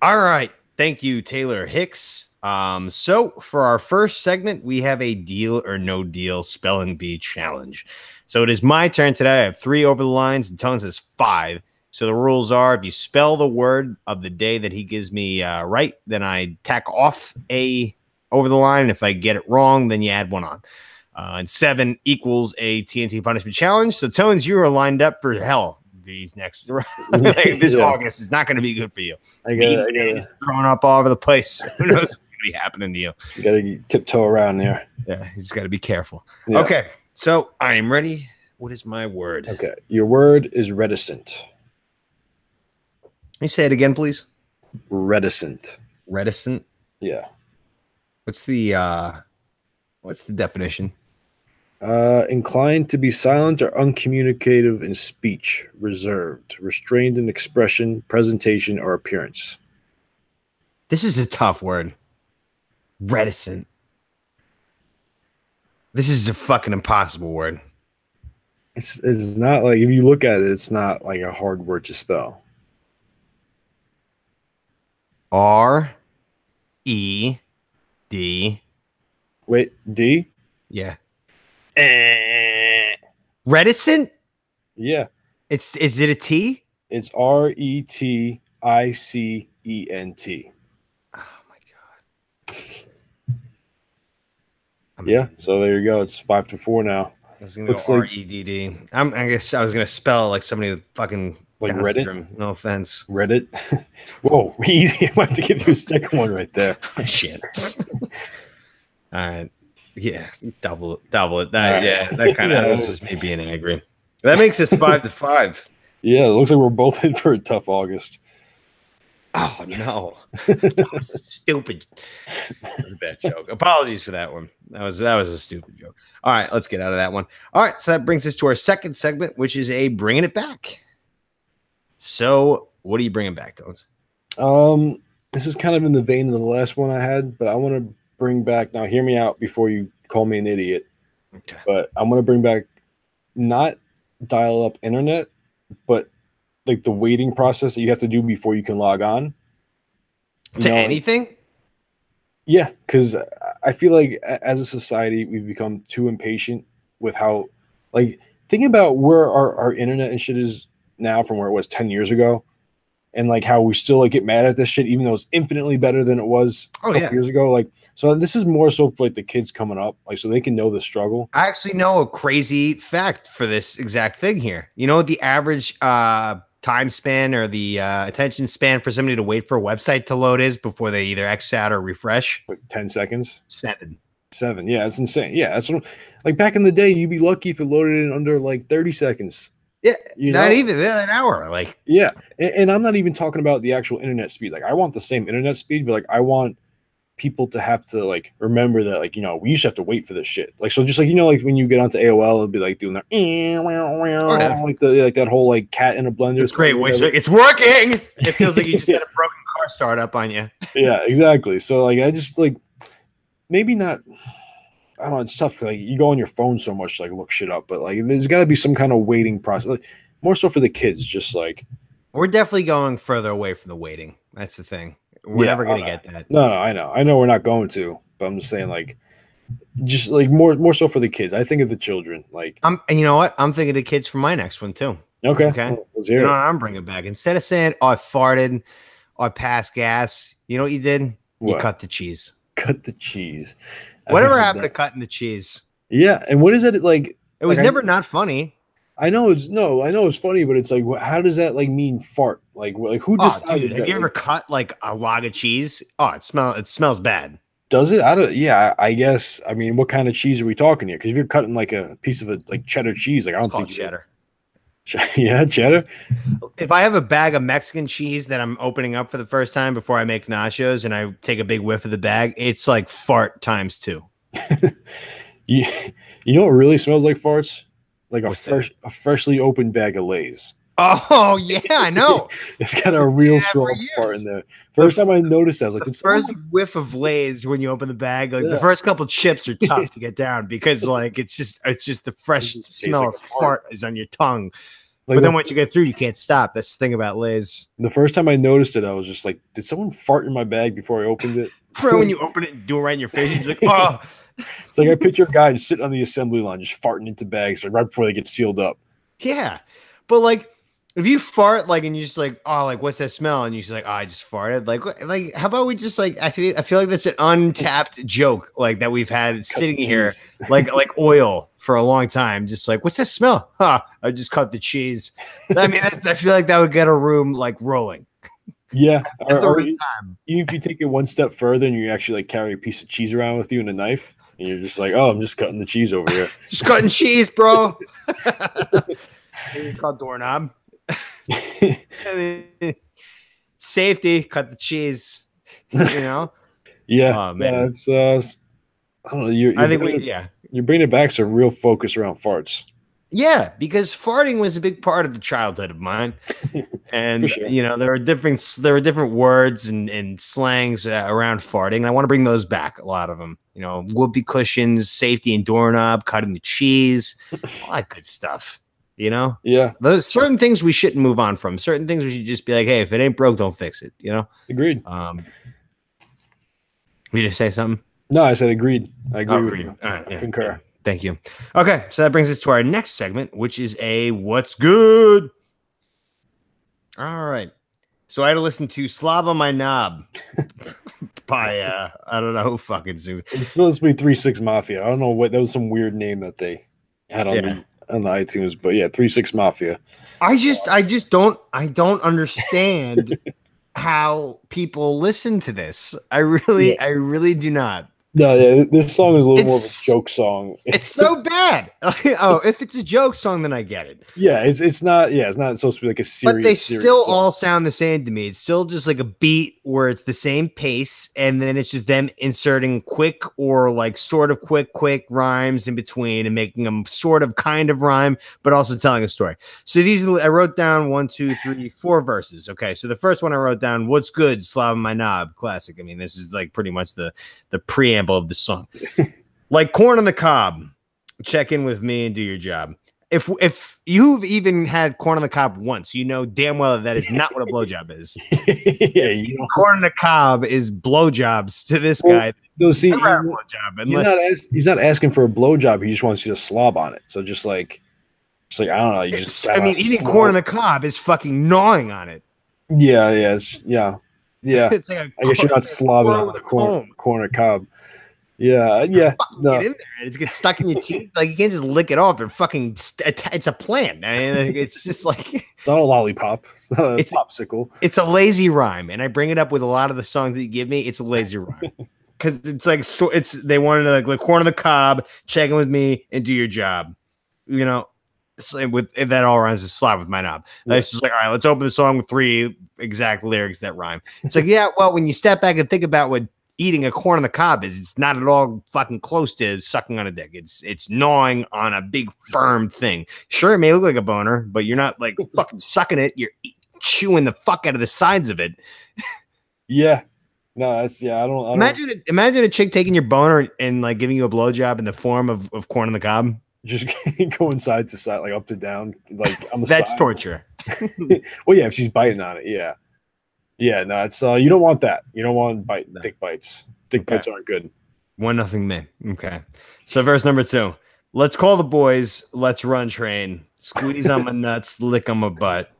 All right. Thank you, Taylor Hicks. So for our first segment, we have a deal or no deal spelling bee challenge. So it is my turn today. I have 3 over the lines and Tones has 5. So the rules are if you spell the word of the day that he gives me right, then I tack off a over the line. And if I get it wrong, then you add 1 on. And 7 equals a TNT punishment challenge. So Tones, you are lined up for hell. These next this August is not going to be good for you. I got it. Throwing up all over the place. Who knows what's going to be happening to you? You got to tiptoe around there. Yeah, you just got to be careful. Yeah. Okay, so I am ready. What is my word? Okay, your word is reticent. Can you say it again, please? Reticent. Reticent. Yeah. What's the definition? Inclined to be silent or uncommunicative in speech, reserved, restrained in expression, presentation, or appearance. This is a tough word. Reticent. This is a fucking impossible word. It's not like, if you look at it, it's not like a hard word to spell. R-E-D. Wait, D? Yeah. Reticent? Yeah. Is it a T? It's RETICENT. Oh my god. Yeah, so there you go. It's 5-4 now. I was gonna go R-E-D-D. I guess I was gonna spell like somebody with fucking like Reddit. No offense. Reddit. Whoa, easy. I'm about to give you a second one right there. Oh, shit. All right. Yeah, double it. That kind of was just me being angry. That makes us 5-5. Yeah, it looks like we're both in for a tough August. Oh no, that was a stupid. That was a bad joke. Apologies for that one. That was a stupid joke. All right, let's get out of that one. All right, so that brings us to our second segment, which is a bringing it back. So, what are you bringing back, Tones? This is kind of in the vein of the last one I had, but I want to bring back. Now, hear me out before you call me an idiot. Okay. But I'm going to bring back not dial-up internet, but like the waiting process that you have to do before you can log on to anything. Yeah, because I feel like as a society we've become too impatient with how, like, think about where our internet and shit is now from where it was 10 years ago, and like how we still like get mad at this shit even though it's infinitely better than it was a couple years ago. Like, so this is more so for like the kids coming up, like, so they can know the struggle. I actually know a crazy fact for this exact thing here. You know, the average time span or the attention span for somebody to wait for a website to load is before they either X out or refresh? Like 10 seconds? 7. Yeah, it's insane. Yeah, that's what, like, back in the day, you'd be lucky if it loaded in under like 30 seconds. Yeah, not even an hour. Like, yeah, and I'm not even talking about the actual internet speed. Like, I want the same internet speed, but like, I want people to have to like remember that, like, you know, we used to have to wait for this shit. Like, so just like, you know, like when you get onto AOL, it'll be like doing that, like that whole like cat in a blender. It's great. It's working. It feels like you just had a broken car start up on you. Yeah, exactly. So like, I just like maybe not. I don't know. It's tough. Like, you go on your phone so much, to, like, look shit up, but like, there's got to be some kind of waiting process. Like, more so for the kids. Just like, we're definitely going further away from the waiting. That's the thing. We're never gonna get that. No, I know we're not going to, but I'm just saying, like, just like more so for the kids. I think of the children. Like, you know what? I'm thinking of the kids for my next one too. Okay. Well, you know what I'm bringing back? Instead of saying, "Oh, I farted," or "I passed gas," you know what you did? You cut the cheese. Cut the cheese. Whatever happened to cutting the cheese? Yeah, and what is it like? It was never not funny. I know it's funny, but it's like, how does that like mean fart? Like who decided? Dude, have you ever cut like a log of cheese? Oh, it smells bad. Does it? I don't. Yeah, I guess. I mean, what kind of cheese are we talking here? Because if you're cutting like a piece of it, like cheddar cheese, like I don't think cheddar. Yeah, cheddar. If I have a bag of Mexican cheese that I'm opening up for the first time before I make nachos, and I take a big whiff of the bag, it's like fart times 2. you know what really smells like farts? Like a freshly opened bag of Lay's. Oh yeah, I know. It's got a real strong fart in there. First time I noticed that, I was like, the first whiff of Lay's when you open the bag, like the first couple chips are tough to get down because like it's just the fresh smell of fart is on your tongue. Like but then once you get through, you can't stop. That's the thing about Lay's. The first time I noticed it, I was just like, did someone fart in my bag before I opened it? Bro, when you open it and do it right in your face, you're like, oh. It's like I picture a guy just sitting on the assembly line, just farting into bags like right before they get sealed up. Yeah. But like, if you fart like and you just like, oh, like what's that smell? And you're just like, oh, I just farted. Like, how about we just like I feel like that's an untapped joke like that we've had sitting here like oil for a long time. Just like, what's that smell? Huh? I just cut the cheese. I mean, I feel like that would get a room like rolling. Yeah. Or even if you take it one step further and you actually like carry a piece of cheese around with you and a knife, and you're just like, oh, I'm just cutting the cheese over here. Just cutting cheese, bro. Called doorknob. Safety, cut the cheese. You know. Yeah. Oh, man. Yeah, it's I don't know. You're bringing it back to real focus around farts. Yeah, because farting was a big part of the childhood of mine, and sure. You know there were different words and slangs around farting. And I want to bring those back. A lot of them, you know, whoopee cushions, safety and doorknob, cutting the cheese, all that good stuff. You know, yeah, those certain things we shouldn't move on from. Certain things we should just be like, hey, if it ain't broke, don't fix it. You know, agreed. You just say something? No, I said agreed. I agree with you. All right, I concur. Yeah. Thank you. Okay, so that brings us to our next segment, which is a What's Good? All right. So I had to listen to Slob on My Knob by, I don't know who fucking sings it. It's supposed to be 3 6 Mafia. I don't know what, that was some weird name that they had on the iTunes, but yeah, 3 6 Mafia. I just don't understand how people listen to this. I really do not. No, yeah, this song is a little more of a joke song. It's so bad. Oh, if it's a joke song, then I get it. Yeah, it's not. Yeah, it's not supposed to be like a serious. But they still all sound the same to me. It's still just like a beat where it's the same pace, and then it's just them inserting quick or like sort of quick rhymes in between and making them sort of kind of rhyme, but also telling a story. So these I wrote down 1, 2, 3, 4 verses. Okay, so the first one I wrote down, "What's good, Slob on My Knob," classic. I mean, this is like pretty much the preamble of the song. Like corn on the cob, check in with me and do your job. If you've even had corn on the cob once, you know damn well that is not what a blowjob is. Yeah, you know. Corn on the cob is blowjobs to this guy. No, see, he's not asking for a blowjob. He just wants you to slob on it. So just like I don't know. Eating corn on the cob is fucking gnawing on it. Yeah. It's like I guess you're not slobbing on the corn of cob. Yeah. No. Get in there. It gets stuck in your teeth. Like you can't just lick it off. They're fucking. It's a plant. I mean, it's just like it's not a lollipop. It's not a popsicle. It's a lazy rhyme, and I bring it up with a lot of the songs that you give me. It's a lazy rhyme because it's like they wanted to like corn on the cob, check in with me, and do your job. You know. With that all rhymes with Slob with My Knob. Yeah. It's just like, all right, let's open the song with 3 exact lyrics that rhyme. It's like, yeah, well, when you step back and think about what eating a corn on the cob is, it's not at all fucking close to sucking on a dick. It's gnawing on a big firm thing. Sure, it may look like a boner, but you're not like fucking sucking it. You're chewing the fuck out of the sides of it. Yeah. No, that's I don't imagine a chick taking your boner and like giving you a blowjob in the form of corn on the cob. Just going side to side, like up to down, like on the That's side. torture. Well, yeah, if she's biting on it, yeah. No, it's you don't want that. You don't want dick bites. Dick bites aren't good. 1-0 me. Okay. So verse number 2. Let's call the boys. Let's run train. Squeeze on my nuts. Lick on my butt.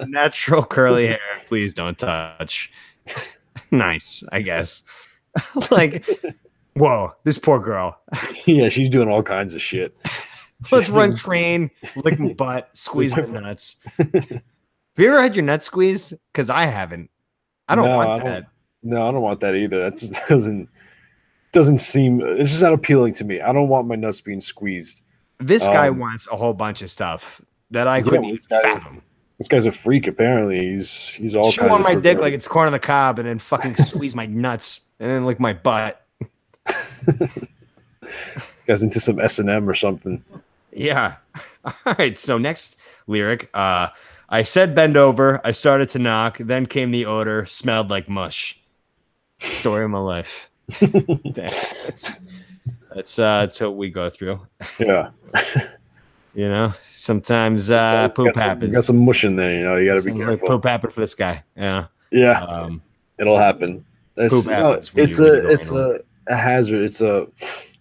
Natural curly hair. Please don't touch. Nice, I guess. Like. Whoa, this poor girl. Yeah, she's doing all kinds of shit. Let's run train, lick my butt, squeeze my nuts. Have you ever had your nuts squeezed? Because I haven't. I don't want that. No, I don't want that either. That just doesn't seem. It's just not appealing to me. I don't want my nuts being squeezed. This guy wants a whole bunch of stuff that I couldn't even fathom. This guy's a freak. Apparently, he's all chew on my dick like it's corn on the cob, and then fucking squeeze my nuts, and then lick my butt. Guy's into some S&M or something. Yeah. All right. So next lyric, I said bend over. I started to knock. Then came the odor. Smelled like mush. Story of my life. That's what we go through. Yeah. You know, sometimes poop happens. You got some mush in there. You know, you got to be careful. Like poop happened for this guy. Yeah. Yeah. It'll happen. Poop happens. It's a hazard. It's a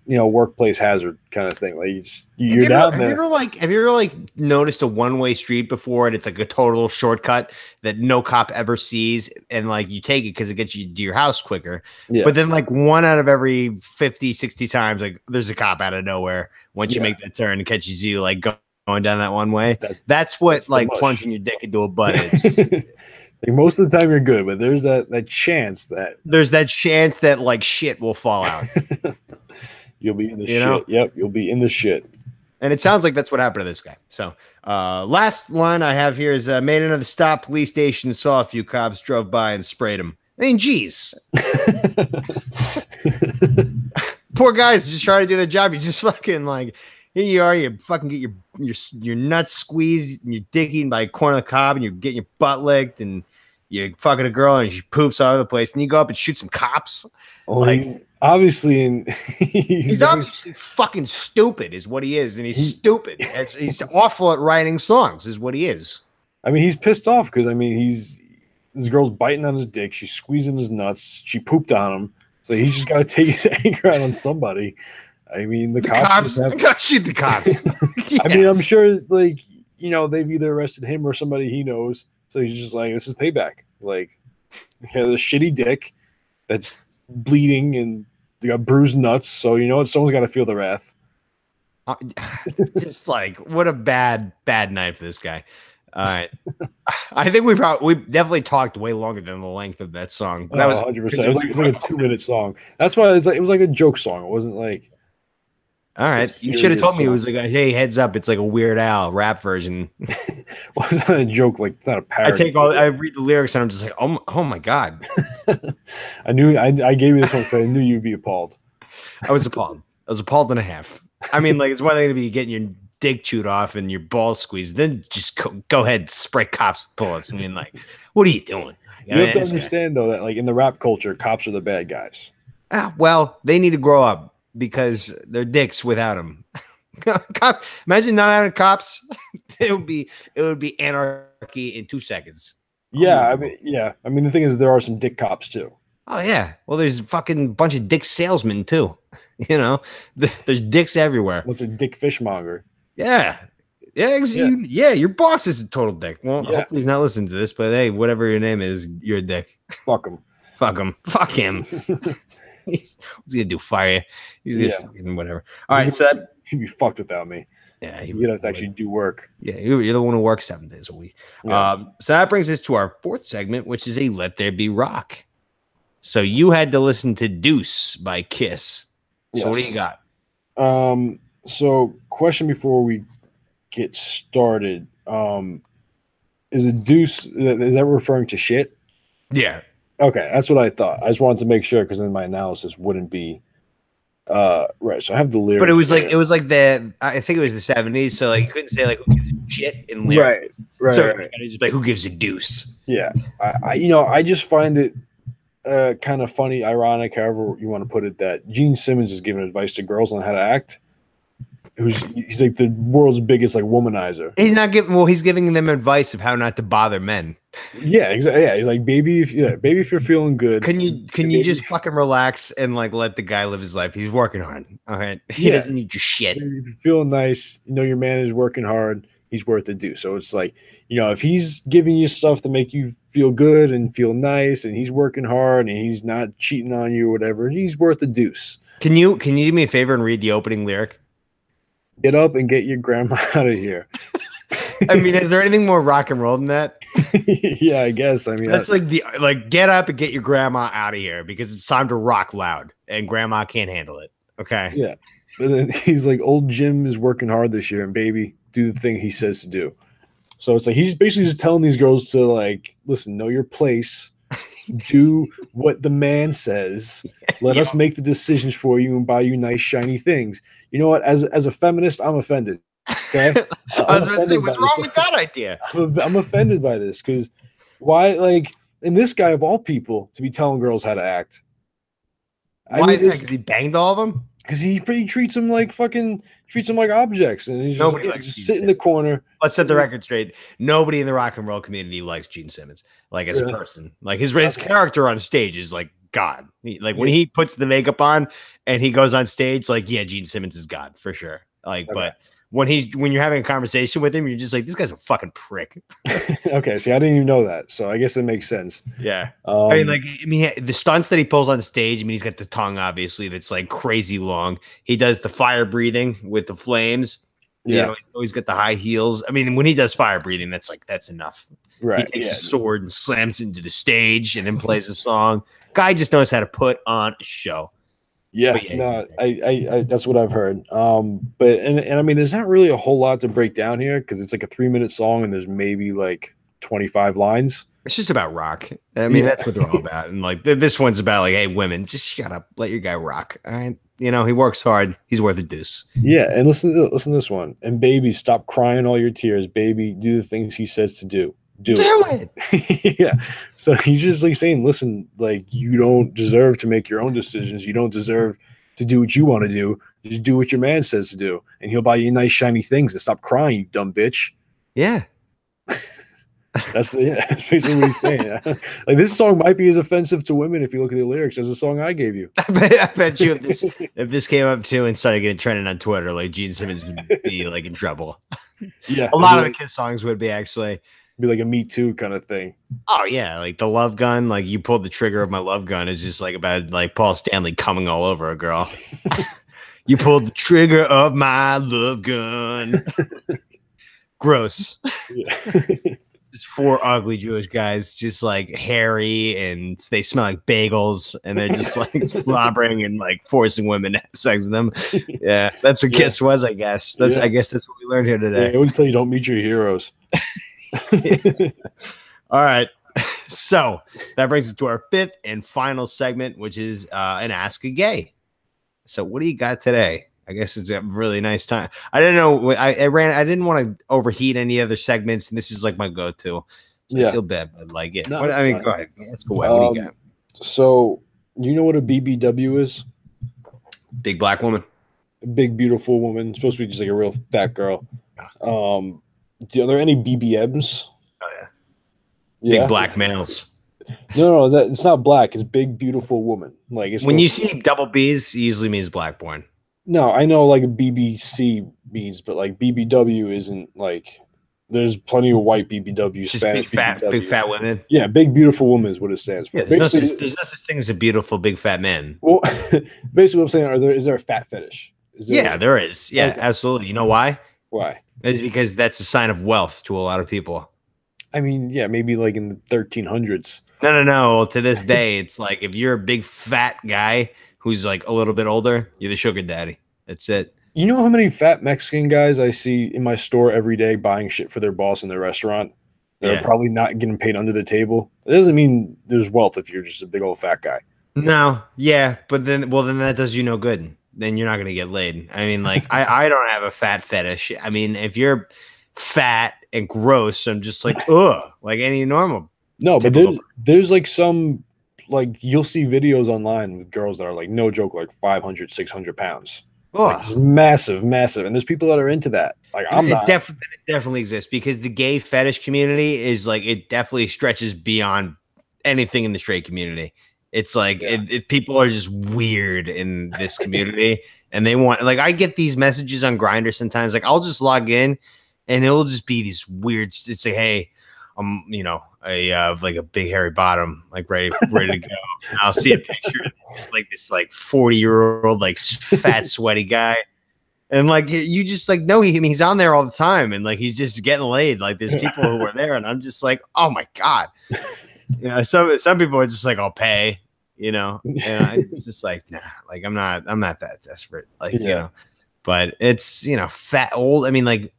workplace hazard kind of thing. Like you're down there. Have you ever noticed a one-way street before, and it's like a total shortcut that no cop ever sees, and like you take it because it gets you to your house quicker. Yeah. But then like 1 out of every 50, 60 times, like there's a cop out of nowhere once you make that turn and catches you like going down that one way. That's what like plunging your dick into a butt is. Like most of the time you're good, but there's that chance that like shit will fall out. You'll be in the shit. Yep, you'll be in the shit. And it sounds like that's what happened to this guy. So last line I have here is made another stop, police station, saw a few cops, drove by and sprayed him. I mean, geez. Poor guys just trying to do their job. You just fucking like, here you are, you fucking get your nuts squeezed and you're dick eaten by a corn on the cob and you're getting your butt licked and you're fucking a girl and she poops all over the place and you go up and shoot some cops. Oh, like, he's obviously fucking stupid is what he is. And he's stupid. He's awful at writing songs is what he is. I mean, he's pissed off because, I mean, this girl's biting on his dick. She's squeezing his nuts. She pooped on him. So he's just got to take his anger out on somebody. I mean, the cops gotta shoot the cops. Yeah. I mean, I'm sure, like, they've either arrested him or somebody he knows. So he's just like, this is payback. Like, he has a shitty dick that's bleeding and they got bruised nuts. So, you know what? Someone's got to feel the wrath. Just like, what a bad night for this guy. All right. I think we definitely talked way longer than the length of that song. That was 100%. It was like a 2-minute song. That's why it was like a joke song. It wasn't like. All right. You should have told me it was like hey, heads up, it's like a Weird Al rap version. Well, it's not a joke, like it's not a parody. I read the lyrics and I'm just like, oh my God. I gave you this one because I knew you'd be appalled. I was appalled. I was appalled and a half. I mean, like, it's one thing to be getting your dick chewed off and your balls squeezed. Then just go ahead and spray cops with bullets. I mean, like, what are you doing? You have to understand, though, that like in the rap culture, cops are the bad guys. Well, they need to grow up because they're dicks without them. Imagine not having cops. It would be anarchy in 2 seconds. Yeah, I mean, the thing is, there are some dick cops too. Oh yeah. Well, there's a fucking bunch of dick salesmen too. There's dicks everywhere. What's a dick fishmonger? Yeah. Your boss is a total dick. Well, hopefully he's not listening to this, but hey, whatever your name is, you're a dick. Fuck him. Fuck him. What's he gonna do? Fire you? He's gonna fucking whatever. All right, so he'd be fucked without me. Yeah, you'd have to actually do work. Yeah, you're the one who works 7 days a week. Yeah. So that brings us to our 4th segment, which is a Let There Be Rock. So you had to listen to Deuce by Kiss. So yes. What do you got? So question before we get started. Is a deuce, is that referring to shit? Yeah. Okay, that's what I thought. I just wanted to make sure because then my analysis wouldn't be right. So I have the lyrics. But it was like I think it was the 70s, so like you couldn't say like who gives a shit in lyrics. Right. So right. Just like who gives a deuce. Yeah. I just find it kind of funny, ironic, however you want to put it, that Gene Simmons is giving advice to girls on how to act. He's like the world's biggest like womanizer. He's giving them advice of how not to bother men. Yeah, exactly. Yeah, he's like, baby, if you're feeling good, can you just fucking relax and like let the guy live his life? He's working hard. All right, he doesn't need your shit. If you're feeling nice, your man is working hard. He's worth it. So it's like, if he's giving you stuff to make you feel good and feel nice, and he's working hard and he's not cheating on you or whatever, he's worth a deuce. Can you do me a favor and read the opening lyric? Get up and get your grandma out of here. I mean, is there anything more rock and roll than that? Yeah, I guess. I mean, that's like get up and get your grandma out of here because it's time to rock loud and grandma can't handle it. Okay. Yeah. But then he's like, old Jim is working hard this year, and baby, do the thing he says to do. So it's like he's basically just telling these girls to like, listen, know your place, do what the man says. Let us make the decisions for you and buy you nice shiny things. You know what? As a feminist, I'm offended. Okay, I was going to say, what's wrong with that idea? I'm offended by this because why? Like, and this guy of all people to be telling girls how to act. Why is that? Because he banged all of them? Because he treats them like objects, and he's just sit in the corner. Let's set the record straight. Nobody in the rock and roll community likes Gene Simmons, like as a person. Like his character on stage is like God. When he puts the makeup on and he goes on stage, like Gene Simmons is God for sure. Like, but when you're having a conversation with him, you're just like, this guy's a fucking prick. Okay, see, I didn't even know that, so I guess it makes sense. Yeah, I mean, the stunts that he pulls on stage. I mean, he's got the tongue, obviously, that's like crazy long. He does the fire breathing with the flames. Yeah, you know, he's always got the high heels. I mean, when he does fire breathing, that's enough. Right. He takes a sword and slams into the stage, and then plays a song. Guy just knows how to put on a show. Yeah, no, I that's what I've heard. But I mean, there's not really a whole lot to break down here because it's like a 3-minute song and there's maybe like 25 lines. It's just about rock. I mean, that's what they're all about. And like this one's about like, hey, women, just shut up, let your guy rock. All right, you know, he works hard. He's worth a deuce. Yeah, and listen to this one. And baby, stop crying all your tears. Baby, do the things he says to do. Do it. Yeah. So he's just like saying, listen, like you don't deserve to make your own decisions. You don't deserve to do what you want to do. Just do what your man says to do. And he'll buy you nice shiny things and stop crying, you dumb bitch. Yeah. That's basically what he's saying. Like this song might be as offensive to women if you look at the lyrics as the song I gave you. I bet you if this came up too and started getting trending on Twitter, like Gene Simmons would be like in trouble. Yeah. A lot of the Kiss songs would be actually. Be like a Me Too kind of thing. Oh yeah, like the love gun, like you pulled the trigger of my love gun is just like about like Paul Stanley coming all over a girl. You pulled the trigger of my love gun. Gross. Yeah. Just 4 ugly Jewish guys, just like hairy and they smell like bagels and they're just like slobbering and like forcing women to have sex with them. Yeah, that's what Kiss was, I guess. I guess that's what we learned here today. I wouldn't tell you don't meet your heroes. All right, so that brings us to our 5th and final segment, which is an Ask a Gay. So what do you got today? I guess it's a really nice time. I didn't know I didn't want to overheat any other segments, and this is like my go-to. So I feel bad, but like it. No, I mean, go ahead. Let's go. What do you got? So you know what a BBW is? Big black woman. A big beautiful woman. It's supposed to be just like a real fat girl. Are there any BBMs? Oh yeah. Big black males. No, it's not black. It's big beautiful woman. Like it's when you see double B's, it usually means blackborn. No, I know like a BBC means, but like BBW isn't like. There's plenty of white BBW, Spanish big fat women. Yeah, big beautiful woman is what it stands for. Yeah, there's no such thing as a beautiful big fat man. Well, basically, what I'm saying, is there a fat fetish? There is. Yeah, okay. Absolutely. You know why? Why? It's because that's a sign of wealth to a lot of people. I mean, yeah, maybe like in the 1300s. No. Well, to this day, it's like if you're a big fat guy who's like a little bit older, you're the sugar daddy. That's it. You know how many fat Mexican guys I see in my store every day buying shit for their boss in their restaurant? They're probably not getting paid under the table. It doesn't mean there's wealth if you're just a big old fat guy. No, yeah, but then that does you no good. Then you're not going to get laid. I mean, like, I don't have a fat fetish. I mean, if you're fat and gross, I'm just like, ugh, like any normal. No, but there's like some, like, you'll see videos online with girls that are like, no joke, like 500, 600 pounds. Like, massive. And there's people that are into that. Like, I'm not. It definitely exists because the gay fetish community is like, it definitely stretches beyond anything in the straight community. It's like people are just weird in this community and they want, like, I get these messages on Grindr sometimes. Like, I'll just log in and it'll just be these weird, it's like, hey, like a big hairy bottom, like ready to go. And I'll see a picture of like this like 40-year-old like fat sweaty guy, and like you just like know he's on there all the time, and like he's just getting laid. Like there's people who are there, and I'm just like, oh my god. You know, some people are just like, I'll pay. You know, and it's just like, nah, like I'm not that desperate. Like you know, but it's fat old. I mean, like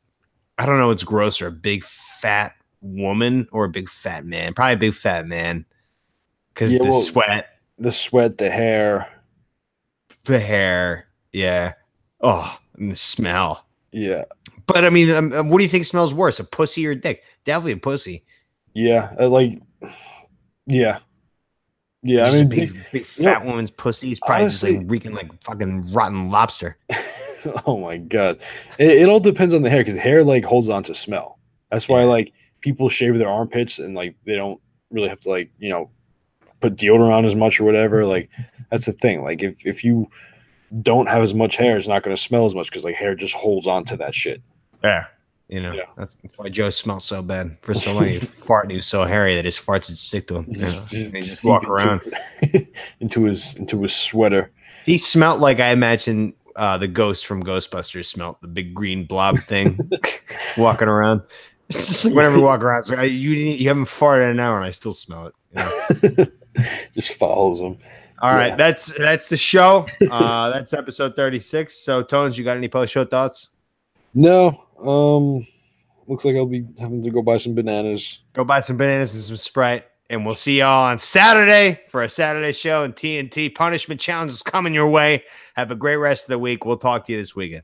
I don't know what's grosser, a big fat woman or a big fat man. Probably a big fat man, because the sweat, the hair, yeah. Oh, and the smell, yeah. But I mean, what do you think smells worse, a pussy or a dick? Definitely a pussy. Yeah, yeah. I mean, big fat woman's pussy is probably honestly, just like reeking like fucking rotten lobster. Oh my god, it all depends on the hair, because hair like holds on to smell. That's why like people shave their armpits and like they don't really have to like put deodorant on as much or whatever. Like that's the thing. Like if you don't have as much hair, it's not going to smell as much, because like hair just holds on to that shit. Yeah. That's why Joe smells so bad for so long. He fart, he was so hairy that his farts would stick to him. He just walk around into his sweater. He smelled like, I imagine the ghost from Ghostbusters smelled, the big green blob thing walking around. It's just like whenever we walk around, it's like, you haven't farted in an hour and I still smell it. Just follows him. All right, that's the show. That's episode 36. So Tones, you got any post-show thoughts? No. Looks like I'll be having to go buy some bananas. Go buy some bananas and some Sprite, and we'll see y'all on Saturday for a Saturday show. And TNT Punishment Challenge is coming your way. Have a great rest of the week. We'll talk to you this weekend.